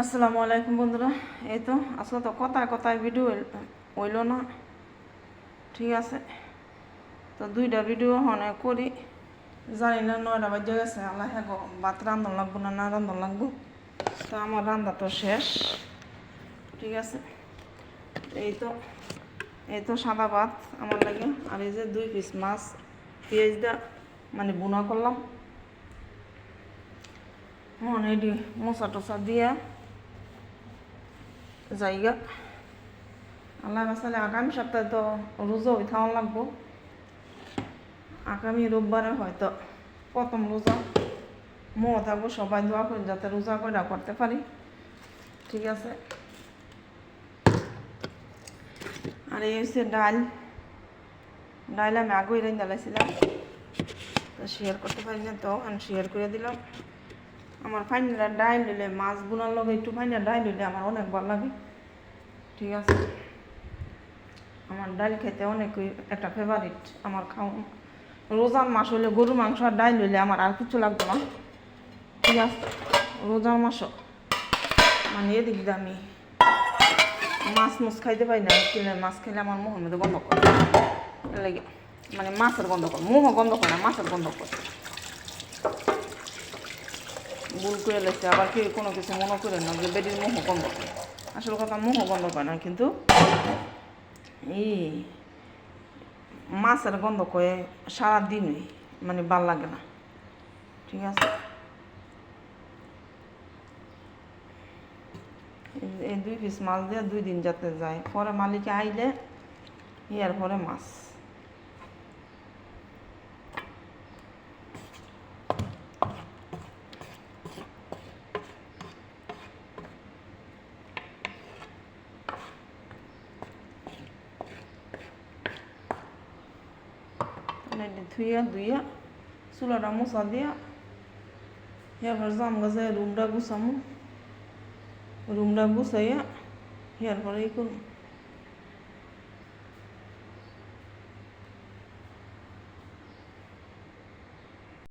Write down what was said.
আসসালামু আলাইকুম বন্ধুরা। এই তো আসলে তো কথায় কথায় ভিডিও হইল না, ঠিক আছে। তো দুইটা ভিডিও হনে করি, জানি না 9টা বাজে গেছে। আল্লাহ হ্যাঁ গো, ভাত রান্ধন লাগবো না না রান্ধন লাগবো। তো আমার রান্না তো শেষ, ঠিক আছে। এই তো সাদা ভাত আমার লাগে, আর এই যে 2 পিস মাছ পেঁয়াজ দা মানে বুনা করলাম। এটি মশা টসা দিয়া জায়গা আল্লাহ বাসালে আগামী সপ্তাহে তো রোজা হয়ে থাকা লাগবো। আগামী রোববারে হয়তো প্রথম রোজা। থাকবো, সবাই দোয়া করি যাতে রোজা করে করতে পারি, ঠিক আছে। আর এই হচ্ছে ডাল আমি আগেই রেঁধে ডালাইছিলাম, তো শেয়ার করতে পারি না, তো আমি শেয়ার করে দিলাম। আমার ফাইনাল ডাইল হইলে মাছ বোনার লগে একটু ফাইনাল ডাইল হইলে আমার অনেক ভালো লাগে, ঠিক আছে। আমার ডাল খেতে অনেক একটা ফেভারিট আমার খাওয়া। রোজার মাস হইলে গরু মাংস আর ডাইল হইলে আমার আর কিছু লাগতো না, ঠিক আছে। রোজার মাস মানে এদিক দিয়ে আমি মাছ খাইতে পারি না, কিনে মাছ খেলে আমার মুখের মধ্যে গন্ধ করে লাগে, মানে মাছের গন্ধ করে, মুখ গন্ধ করে না, মাছের গন্ধ করে। ভুল করে লেগেছে, আবার কি কোনো কিছু মনে করে না যে বেডির মুখ গন্ধ করে। আসল কথা মুখ গন্ধ করে না, কিন্তু এই মাছের গন্ধ করে সারাদিনই মানে ভাল লাগে না, ঠিক আছে। এই 2 পিস মাছ দিয়ে 2 দিন যাতে যায়, পরে মালিকে আইলে ইয়ার পরে মাছ। ধুইয়া চুলাটা মশা দিয়া এরপর জাম গাছে রুমটা গুছামো, রুমটা গুছাইয়া এরপরে এই করবো।